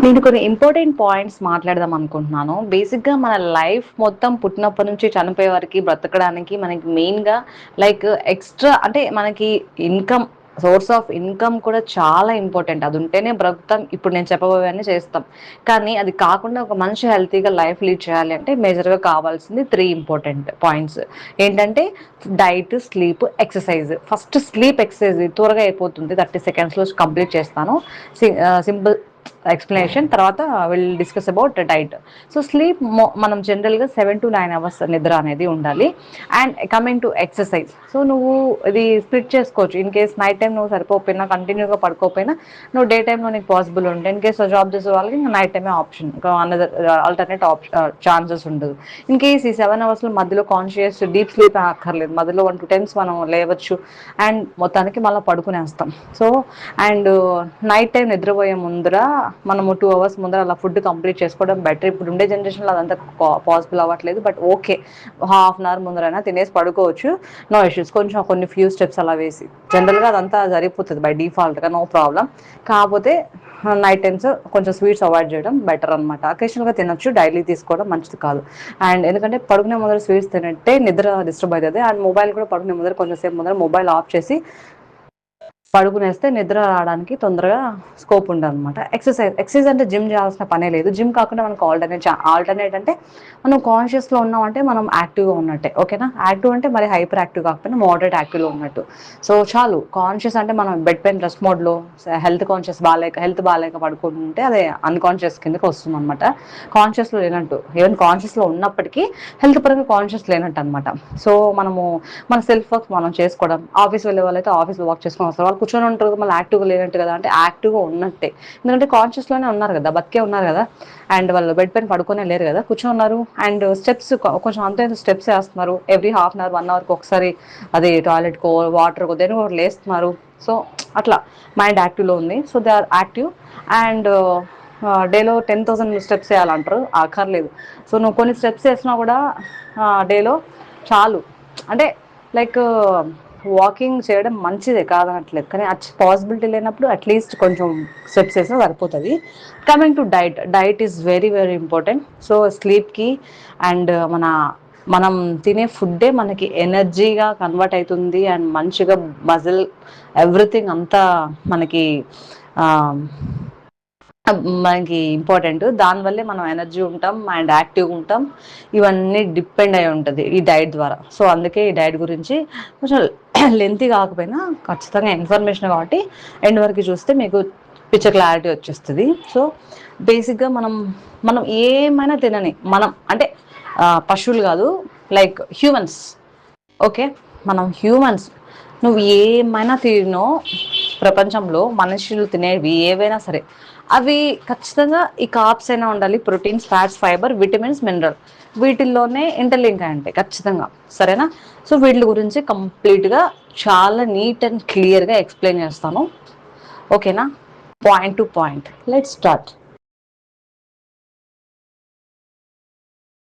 నేను కొన్ని important points మాట్లాడదాం అనుకుంటున్నాను. బేసిక్‌గా మన లైఫ్ మొత్తం పుట్టినప్పటి నుంచి చనిపోయే వరకి బ్రతకడానికి మనకి మెయిన్‌గా లైక్ ఎక్స్‌ట్రా అంటే మనకి ఇన్‌కమ్ సోర్స్ ఆఫ్ ఇన్‌కమ్ కూడా చాలా ఇంపార్టెంట్. అది ఉంటేనే బ్రతుకుతాం. ఇప్పుడు నేను చెప్పబోయేవన్నీ చేస్తాం. కానీ అది కాకుండా ఒక మనిషి హెల్తీగా లైఫ్ లీడ్ చేయాలి అంటే మేజర్‌గా కావాల్సింది 3 ఇంపార్టెంట్ పాయింట్స్. ఏంటంటే diet, sleep, exercise. First sleep exercise త్వరగా అయిపోతుంది. 30 సెకండ్స్‌లో కంప్లీట్ చేస్తాను. సింపుల్ ఎక్స్ప్లెనేషన్ తర్వాత will discuss about diet. So sleep మనం జనరల్గా 7 to 9 hours నిద్ర అనేది ఉండాలి. And coming to exercise, so నువ్వు ఇది స్ప్లిట్ చేసుకోవచ్చు. ఇన్ కేస్ నైట్ టైం నువ్వు సరిపోకపోయినా కంటిన్యూగా పడుకోకపోయినా నువ్వు డే టైంలో నీకు పాసిబుల్ ఉంటే, ఇన్ కేస్ జాబ్ చేసే వాళ్ళకి ఇంకా నైట్ టైమే ఆప్షన్, ఇంకా అనదర్ ఆల్టర్నేట్ ఛాన్సెస్ ఉండదు. ఇన్ కేస్ ఈ 7 hours మధ్యలో కాన్షియస్ డీప్ స్లీప్ అక్కర్లేదు, మధ్యలో 1 to 10 మనం లేవచ్చు అండ్ మొత్తానికి మళ్ళీ పడుకునేస్తాం. సో అండ్ నైట్ టైం నిద్రపోయే ముందర మనము 2 hours ముందర అలా ఫుడ్ కంప్లీట్ చేసుకోవడం బెటర్. ఇప్పుడు ఉండే జనరేషన్లో అదంతా పాసిబుల్ అవ్వట్లేదు, but okay, half an hour ముందరైనా తినేసి పడుకోవచ్చు, నో ఇష్యూస్. కొంచెం కొన్ని ఫ్యూ స్టెప్స్ అలా వేసి జనరల్గా అదంతా జరిగిపోతుంది బై డిఫాల్ట్గా, నో ప్రాబ్లం. కాకపోతే నైట్ టైమ్స్ కొంచెం స్వీట్స్ అవాయిడ్ చేయడం బెటర్ అనమాట. అకేషనల్గా తినొచ్చు, డైలీ తీసుకోవడం మంచిది కాదు. అండ్ ఎందుకంటే పడుకునే ముందర స్వీట్స్ తినంటే నిద్ర డిస్టర్బ్ అవుతుంది. అండ్ మొబైల్ కూడా పడుకునే ముందర కొంచెంసేపు ముందర మొబైల్ ఆఫ్ చేసి పడుకునేస్తే నిద్ర రావడానికి తొందరగా స్కోప్ ఉండదు అనమాట. ఎక్సర్సైజ్ అంటే జిమ్ చేయాల్సిన పనే లేదు. జిమ్ కాకుండా మనకు ఆల్టర్నేట్ అంటే మనం కాన్షియస్లో ఉన్నామంటే మనం యాక్టివ్గా ఉన్నట్టే, ఓకేనా. యాక్టివ్ అంటే మరి హైపర్ యాక్టివ్ కాకపోయినా మోడరేట్ యాక్టివ్లో ఉన్నట్టు. సో చాలు. కాన్షియస్ అంటే మనం బెడ్ పైన రెస్ట్ మోడ్లో, హెల్త్ బాగాలేక పడుకుంటుంటే అదే అన్కాన్షియస్ కిందకి వస్తుంది అనమాట. కాన్షియస్లో లేనట్టు, ఈవెన్ కాన్షియస్లో ఉన్నప్పటికీ హెల్త్ పరంగా కాన్షియస్ లేనట్టు అనమాట. సో మనము మన సెల్ఫ్ వర్క్ మనం చేసుకోవడం, ఆఫీస్ వెళ్ళే వాళ్ళైతే ఆఫీస్లో వర్క్ చేసుకొని వస్తారు, వాళ్ళు కూర్చొని ఉంటారు, మళ్ళీ యాక్టివ్గా లేనట్టు కదా అంటే యాక్టివ్గా ఉన్నట్టే. ఎందుకంటే కాన్షియస్లోనే ఉన్నారు కదా, బతికే ఉన్నారు కదా. అండ్ వాళ్ళు బెడ్ పైన పడుకునే లేరు కదా, కూర్చొని ఉన్నారు. అండ్ స్టెప్స్ కొంచెం అంత స్టెప్స్ వేస్తున్నారు ఎవ్రీ హాఫ్ అన్ అవర్ 1 hourకి ఒకసారి, అది టాయిలెట్కో వాటర్కో దేని ఒకటి లేస్తున్నారు. సో అట్లా మైండ్ యాక్టివ్లో ఉంది. So they are active. And డేలో 10,000 స్టెప్స్ వేయాలంటారు, అక్కర్లేదు. సో నువ్వు కొన్ని స్టెప్స్ వేసినా కూడా డేలో చాలు. అంటే లైక్ వాకింగ్ చేయడం మంచిదే కాదనట్లేదు, కానీ పాసిబిలిటీ లేనప్పుడు అట్లీస్ట్ కొంచెం స్టెప్స్ వేసినా సరిపోతుంది. Coming to diet is very very important. So స్లీప్కి అండ్ మనం తినే ఫుడ్డే మనకి ఎనర్జీగా కన్వర్ట్ అవుతుంది. అండ్ మంచిగా మజిల్ ఎవ్రీథింగ్ అంతా మనకి మనకి ఇంపార్టెంట్. దానివల్లే మనం ఎనర్జీ ఉంటాం అండ్ యాక్టివ్గా ఉంటాం. ఇవన్నీ డిపెండ్ అయి ఉంటుంది ఈ డైట్ ద్వారా. సో అందుకే ఈ డైట్ గురించి కొంచెం లెంతీ కాకపోయినా ఖచ్చితంగా ఇన్ఫర్మేషన్ కాబట్టి ఎండ్ వరకు చూస్తే మీకు పిక్చర్ క్లారిటీ వచ్చేస్తుంది. సో బేసిక్గా మనం ఏమైనా తినని, మనం అంటే పశువులు కాదు, లైక్ హ్యూమన్స్, ఓకే. మనం హ్యూమన్స్, నువ్వు ఏమైనా తినో, ప్రపంచంలో మనుషులు తినేవి ఏవైనా సరే అవి ఖచ్చితంగా ఈ కార్బ్స్ అయినా ఉండాలి, proteins, fats, fibre, vitamins, mineral, వీటిల్లోనే ఇంటర్లింక్ అయి ఉంటాయి ఖచ్చితంగా, సరేనా. సో వీటి గురించి కంప్లీట్గా చాలా నీట్ అండ్ క్లియర్గా ఎక్స్ప్లెయిన్ చేస్తాను, ఓకేనా. Point to point let's start.